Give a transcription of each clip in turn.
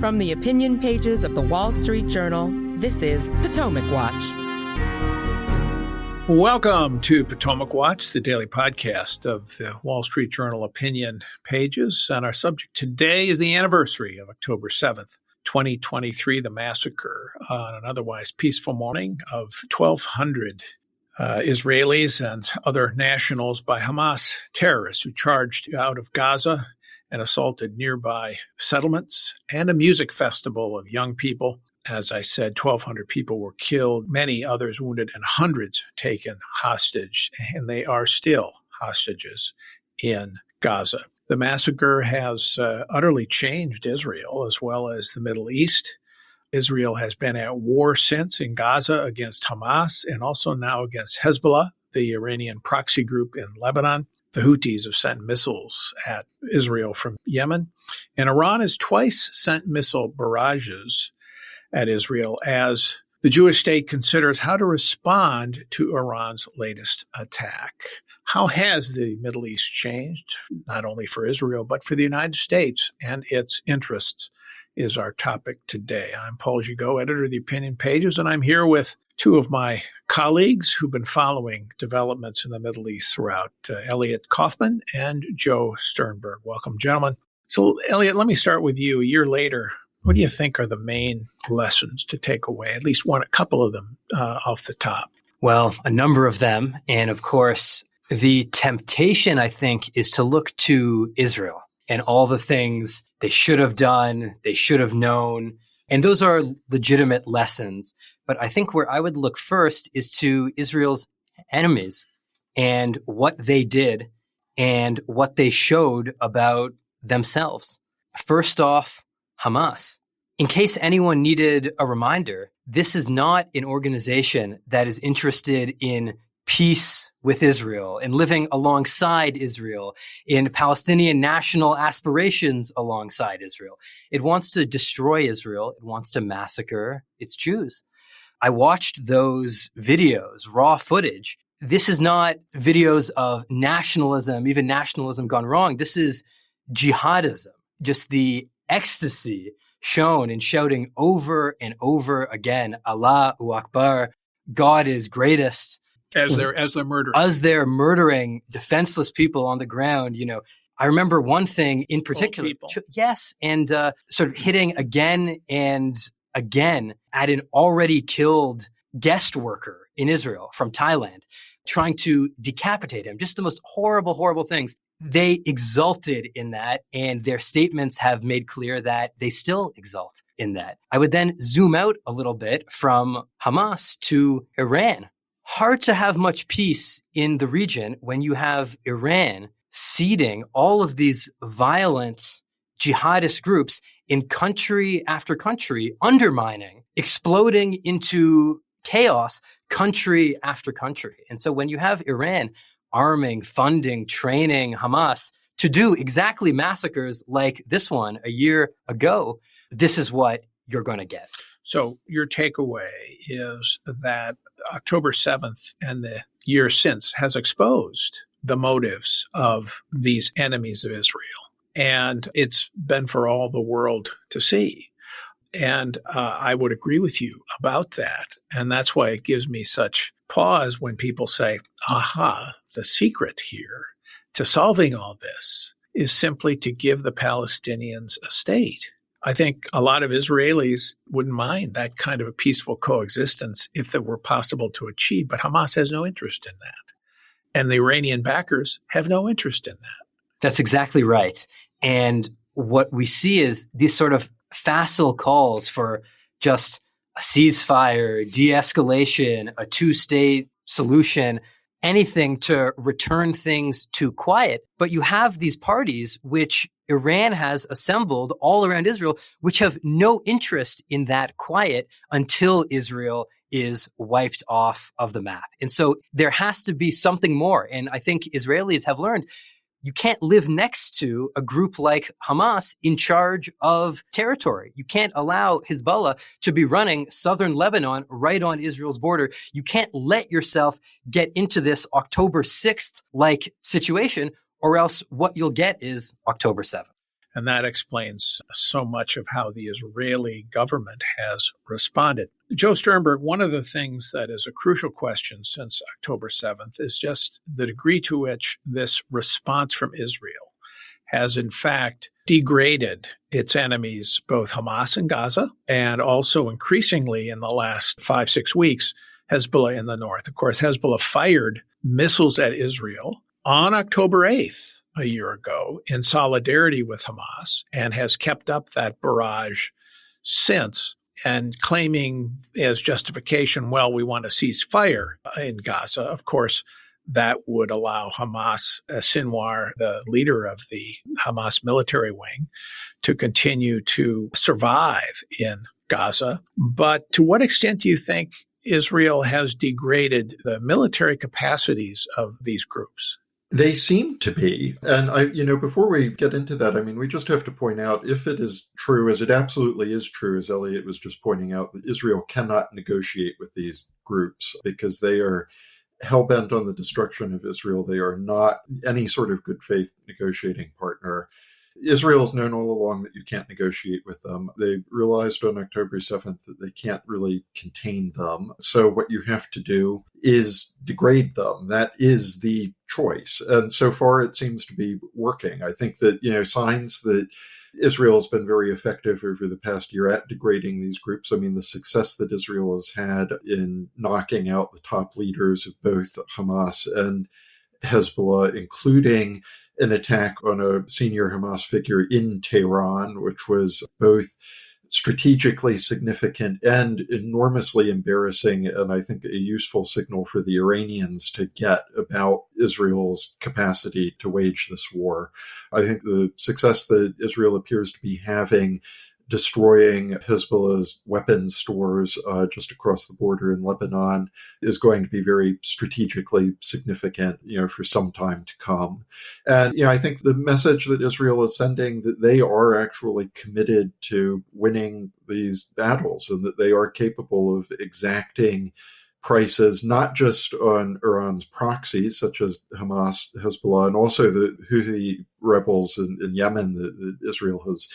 From the opinion pages of the Wall Street Journal, this is Potomac Watch. Welcome to Potomac Watch, the daily podcast of the Wall Street Journal opinion pages. And our subject today is the anniversary of October 7th, 2023, the massacre on an otherwise peaceful morning of 1,200 Israelis and other nationals by Hamas terrorists who charged out of Gaza and assaulted nearby settlements and a music festival of young people. As I said, 1,200 people were killed, many others wounded, and hundreds taken hostage, and they are still hostages in Gaza. The massacre has utterly changed Israel as well as the Middle East. Israel has been at war since in Gaza against Hamas and also now against Hezbollah, the Iranian proxy group in Lebanon. The Houthis have sent missiles at Israel from Yemen, and Iran has twice sent missile barrages at Israel as the Jewish state considers how to respond to Iran's latest attack. How has the Middle East changed, not only for Israel, but for the United States and its interests, is our topic today. I'm Paul Gigot, editor of the Opinion Pages, and I'm here with two of my colleagues who've been following developments in the Middle East throughout, Elliot Kaufman and Joe Sternberg. Welcome, gentlemen. So, Elliot, let me start with you. A year later, what do you think are the main lessons to take away? At least a couple of them off the top. Well, a number of them. And of course, the temptation, I think, is to look to Israel and all the things they should have done, they should have known. And those are legitimate lessons. But I think where I would look first is to Israel's enemies and what they did and what they showed about themselves. First off, Hamas. In case anyone needed a reminder, this is not an organization that is interested in peace with Israel and living alongside Israel, in Palestinian national aspirations alongside Israel. It wants to destroy Israel. It wants to massacre its Jews. I watched those videos, raw footage. This is not videos of nationalism, even nationalism gone wrong. This is jihadism, just the ecstasy shown and shouting over and over again, Allahu Akbar, God is greatest. As they're murdering. As they're murdering defenseless people on the ground, I remember one thing in particular. Yes, and sort of hitting again and again at an already killed guest worker in Israel from Thailand, trying to decapitate him. Just the most horrible, horrible things. They exulted in that, and their statements have made clear that they still exult in that. I would then zoom out a little bit from Hamas to Iran. Hard to have much peace in the region when you have Iran seeding all of these violent jihadist groups in country after country, undermining, exploding into chaos, country after country. And so when you have Iran arming, funding, training Hamas to do exactly massacres like this one a year ago, this is what you're going to get. So your takeaway is that October 7th and the year since has exposed the motives of these enemies of Israel. And it's been for all the world to see. And I would agree with you about that. And that's why it gives me such pause when people say, aha, the secret here to solving all this is simply to give the Palestinians a state. I think a lot of Israelis wouldn't mind that kind of a peaceful coexistence if it were possible to achieve, but Hamas has no interest in that. And the Iranian backers have no interest in that. That's exactly right. And what we see is these sort of facile calls for just a ceasefire, de-escalation, a two-state solution, anything to return things to quiet. But you have these parties which Iran has assembled all around Israel, which have no interest in that quiet until Israel is wiped off of the map. And so there has to be something more. And I think Israelis have learned you can't live next to a group like Hamas in charge of territory. You can't allow Hezbollah to be running southern Lebanon right on Israel's border. You can't let yourself get into this October 6th-like situation, or else what you'll get is October 7th. And that explains so much of how the Israeli government has responded. Joe Sternberg, one of the things that is a crucial question since October 7th is just the degree to which this response from Israel has in fact degraded its enemies, both Hamas in Gaza and also increasingly in the last 5-6 weeks, Hezbollah in the north. Of course, Hezbollah fired missiles at Israel on October 8th, a year ago, in solidarity with Hamas, and has kept up that barrage since, and claiming as justification, well, we want to cease fire in Gaza. Of course, that would allow Hamas, Sinwar, the leader of the Hamas military wing, to continue to survive in Gaza. But to what extent do you think Israel has degraded the military capacities of these groups? They seem to be. And before we get into that, we just have to point out, if it is true, as it absolutely is true, as Elliot was just pointing out, that Israel cannot negotiate with these groups because they are hell-bent on the destruction of Israel. They are not any sort of good faith negotiating partner. Israel has known all along that you can't negotiate with them. They realized on October 7th that they can't really contain them. So what you have to do is degrade them. That is the choice. And so far it seems to be working. I think that, signs that Israel has been very effective over the past year at degrading these groups. The success that Israel has had in knocking out the top leaders of both Hamas and Hezbollah, including an attack on a senior Hamas figure in Tehran, which was both strategically significant and enormously embarrassing, and I think a useful signal for the Iranians to get about Israel's capacity to wage this war. I think the success that Israel appears to be having destroying Hezbollah's weapons stores just across the border in Lebanon is going to be very strategically significant, for some time to come. And, I think the message that Israel is sending, that they are actually committed to winning these battles and that they are capable of exacting prices, not just on Iran's proxies, such as Hamas, Hezbollah, and also the Houthi rebels in Yemen that Israel has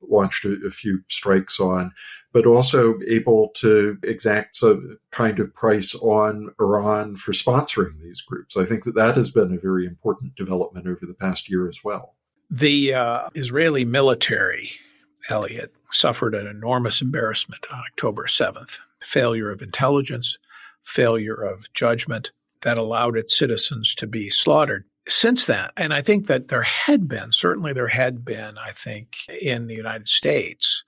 launched a few strikes on, but also able to exact some kind of price on Iran for sponsoring these groups. I think that has been a very important development over the past year as well. The Israeli military, Elliot, suffered an enormous embarrassment on October 7th. Failure of intelligence, failure of judgment that allowed its citizens to be slaughtered. Since then, and I think that there had been, I think, in the United States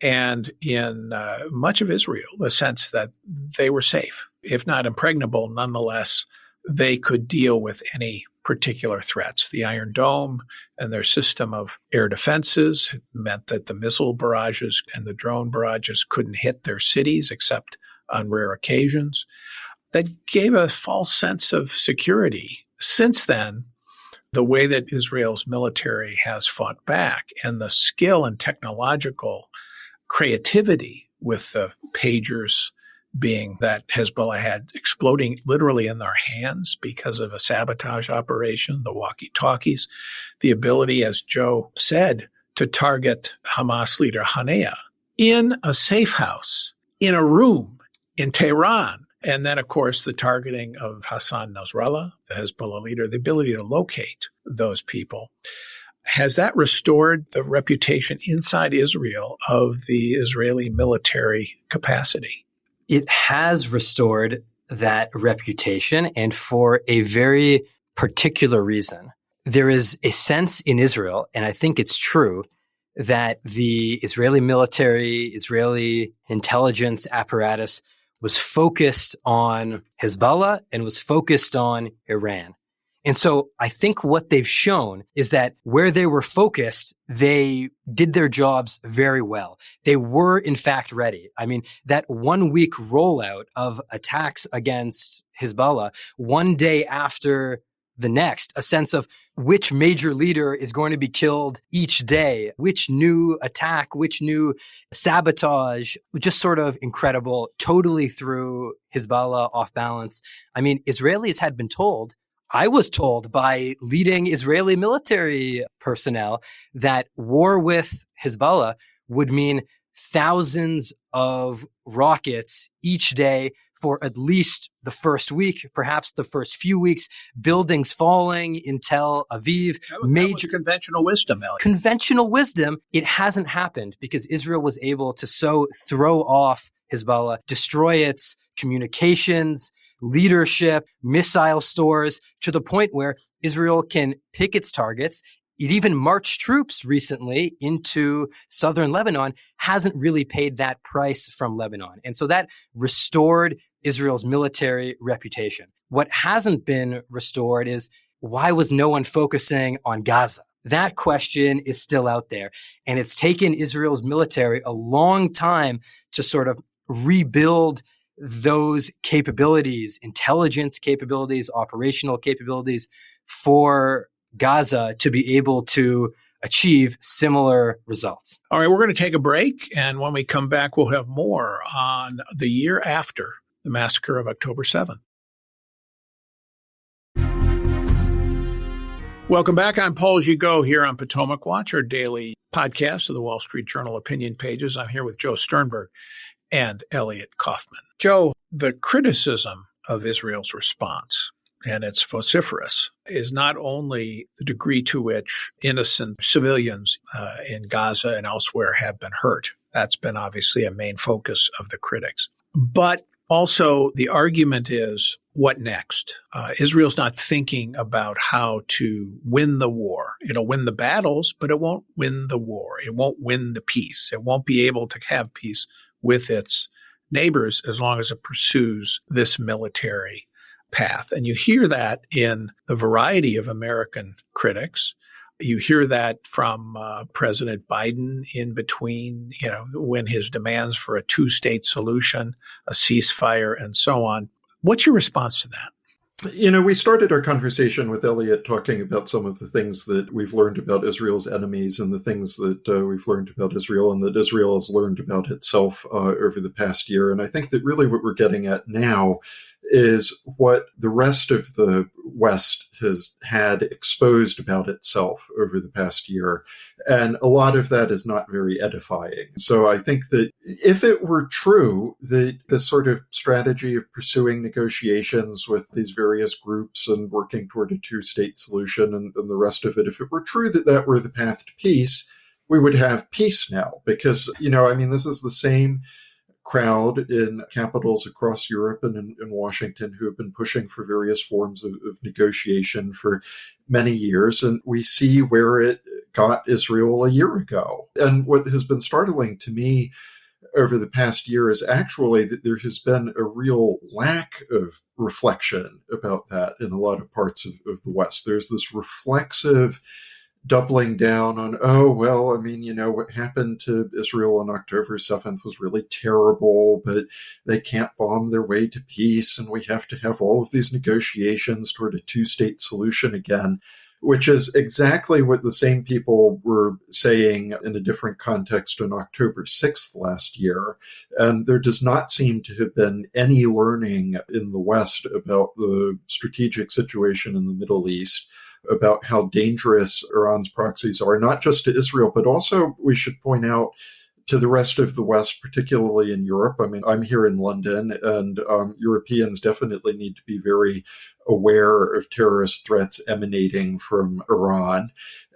and in much of Israel, the sense that they were safe, if not impregnable, nonetheless, they could deal with any particular threats. The Iron Dome and their system of air defenses meant that the missile barrages and the drone barrages couldn't hit their cities except on rare occasions. That gave a false sense of security. Since then, the way that Israel's military has fought back and the skill and technological creativity with the pagers being that Hezbollah had exploding literally in their hands because of a sabotage operation, the walkie-talkies, the ability, as Joe said, to target Hamas leader Haniyeh in a safe house, in a room in Tehran. And then, of course, the targeting of Hassan Nasrallah, the Hezbollah leader, the ability to locate those people. Has that restored the reputation inside Israel of the Israeli military capacity? It has restored that reputation, and for a very particular reason. There is a sense in Israel, and I think it's true, that the Israeli military, Israeli intelligence apparatus was focused on Hezbollah and was focused on Iran. And so I think what they've shown is that where they were focused, they did their jobs very well. They were, in fact, ready. That 1 week rollout of attacks against Hezbollah, one day after the next, a sense of which major leader is going to be killed each day, which new attack, which new sabotage, just sort of incredible, totally threw Hezbollah off balance. Israelis had been told, I was told by leading Israeli military personnel that war with Hezbollah would mean thousands of rockets each day for at least the first week, perhaps the first few weeks, buildings falling in Tel Aviv. That was conventional wisdom, Elliot. Conventional wisdom. It hasn't happened because Israel was able to so throw off Hezbollah, destroy its communications, leadership, missile stores, to the point where Israel can pick its targets. It even marched troops recently into southern Lebanon, hasn't really paid that price from Lebanon. And so that restored Israel's military reputation. What hasn't been restored is, why was no one focusing on Gaza? That question is still out there. And it's taken Israel's military a long time to sort of rebuild those capabilities, intelligence capabilities, operational capabilities for Gaza to be able to achieve similar results. All right, we're going to take a break. And when we come back, we'll have more on the year after the massacre of October 7th. Welcome back. I'm Paul Gigot here on Potomac Watch, our daily podcast of the Wall Street Journal opinion pages. I'm here with Joe Sternberg and Elliot Kaufman. Joe, the criticism of Israel's response, and it's vociferous, is not only the degree to which innocent civilians in Gaza and elsewhere have been hurt. That's been obviously a main focus of the critics. But also the argument is, what next? Israel's not thinking about how to win the war. It'll win the battles, but it won't win the war. It won't win the peace. It won't be able to have peace with its neighbors as long as it pursues this military path. And you hear that in the variety of American critics. You hear that from President Biden in between, when his demands for a two-state solution, a ceasefire, and so on. What's your response to that? We started our conversation with Elliot talking about some of the things that we've learned about Israel's enemies and the things that we've learned about Israel and that Israel has learned about itself over the past year. And I think that really what we're getting at now is what the rest of the West has had exposed about itself over the past year. And a lot of that is not very edifying. So I think that if it were true that this sort of strategy of pursuing negotiations with these various groups and working toward a two-state solution and the rest of it, if it were true that that were the path to peace, we would have peace now. Because, this is the same crowd in capitals across Europe and in Washington who have been pushing for various forms of negotiation for many years. And we see where it got Israel a year ago. And what has been startling to me over the past year is actually that there has been a real lack of reflection about that in a lot of parts of the West. There's this reflexive doubling down on, what happened to Israel on October 7th was really terrible, but they can't bomb their way to peace, and we have to have all of these negotiations toward a two-state solution again, which is exactly what the same people were saying in a different context on October 6th last year. And there does not seem to have been any learning in the West about the strategic situation in the Middle East, about how dangerous Iran's proxies are, not just to Israel, but also, we should point out, to the rest of the West, particularly in Europe. I'm here in London, and Europeans definitely need to be very aware of terrorist threats emanating from Iran.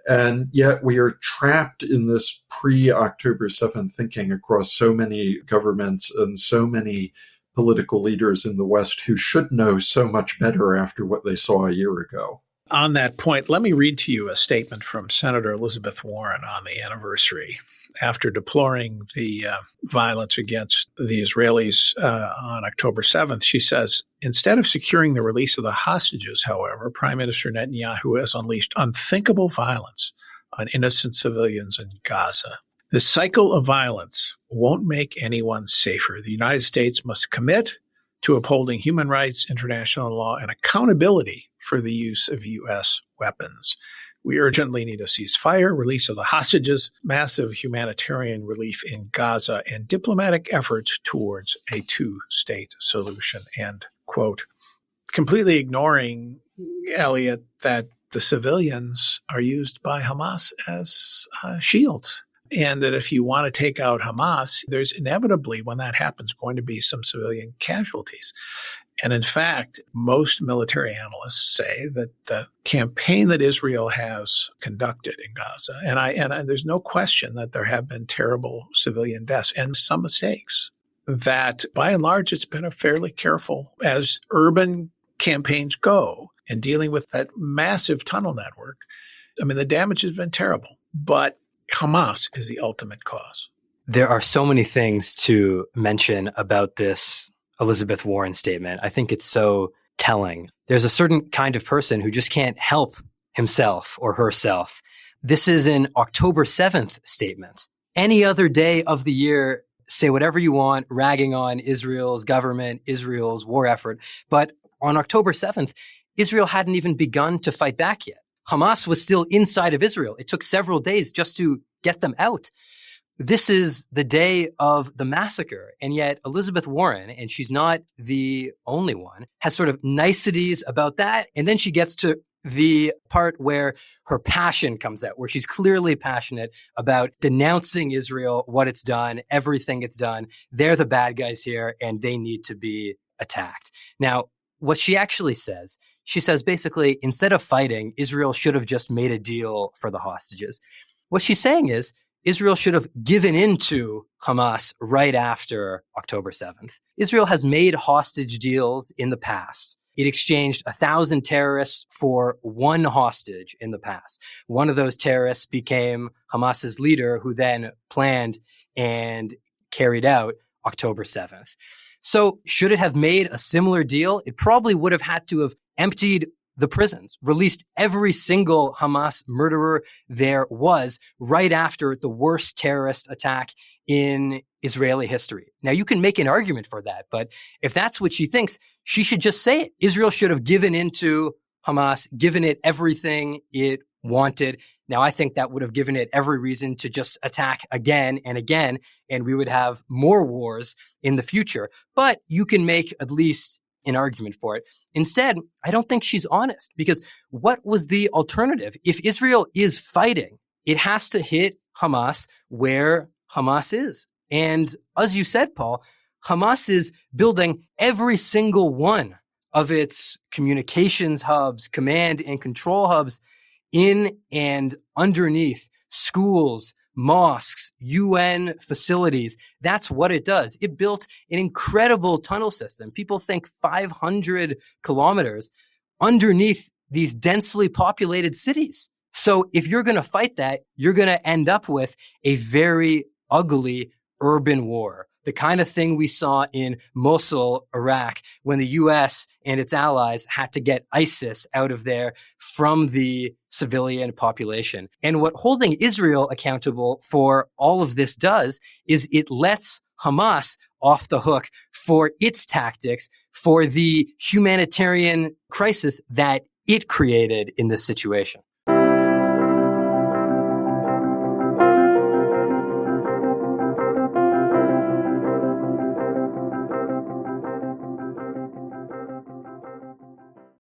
And yet we are trapped in this pre-October 7th thinking across so many governments and so many political leaders in the West who should know so much better after what they saw a year ago. On that point, let me read to you a statement from Senator Elizabeth Warren on the anniversary. After deploring the violence against the Israelis on October 7th, she says, instead of securing the release of the hostages, however, Prime Minister Netanyahu has unleashed unthinkable violence on innocent civilians in Gaza. This cycle of violence won't make anyone safer. The United States must commit to upholding human rights, international law, and accountability for the use of U.S. weapons. We urgently need a ceasefire, release of the hostages, massive humanitarian relief in Gaza, and diplomatic efforts towards a two-state solution, end quote. Completely ignoring Elliot, that the civilians are used by Hamas as shields. And that if you want to take out Hamas, there's inevitably, when that happens, going to be some civilian casualties. And in fact, most military analysts say that the campaign that Israel has conducted in Gaza, and there's no question that there have been terrible civilian deaths and some mistakes, that by and large, it's been a fairly careful, as urban campaigns go, in dealing with that massive tunnel network. I mean, the damage has been terrible, but Hamas is the ultimate cause. There are so many things to mention about this Elizabeth Warren statement. I think it's so telling. There's a certain kind of person who just can't help himself or herself. This is an October 7th statement. Any other day of the year, say whatever you want, ragging on Israel's government, Israel's war effort. But on October 7th, Israel hadn't even begun to fight back yet. Hamas was still inside of Israel. It took several days just to get them out. This is the day of the massacre. And yet Elizabeth Warren, and she's not the only one, has sort of niceties about that. And then she gets to the part where her passion comes out, where she's clearly passionate about denouncing Israel, what it's done, everything it's done. They're the bad guys here, and they need to be attacked. Now, what she actually says, she says basically, instead of fighting, Israel should have just made a deal for the hostages. What she's saying is Israel should have given into Hamas right after October 7th. Israel has made hostage deals in the past. It exchanged 1,000 terrorists for one hostage in the past. One of those terrorists became Hamas's leader, who then planned and carried out October 7th. So should it have made a similar deal? It probably would have had to have emptied the prisons, released every single Hamas murderer there was right after the worst terrorist attack in Israeli history. Now, you can make an argument for that, but if that's what she thinks, she should just say it. Israel should have given into Hamas, given it everything it wanted. Now, I think that would have given it every reason to just attack again and again, and we would have more wars in the future. But you can make at least an argument for it. Instead, I don't think she's honest, because what was the alternative? If Israel is fighting, it has to hit Hamas where Hamas is. And as you said, Paul, Hamas is building every single one of its communications hubs, command and control hubs in and underneath schools, mosques, UN facilities. That's what it does. It built an incredible tunnel system. People think 500 kilometers underneath these densely populated cities. So if you're going to fight that, you're going to end up with a very ugly urban war. The kind of thing we saw in Mosul, Iraq, when the US and its allies had to get ISIS out of there from the civilian population. And what holding Israel accountable for all of this does is it lets Hamas off the hook for its tactics, for the humanitarian crisis that it created in this situation.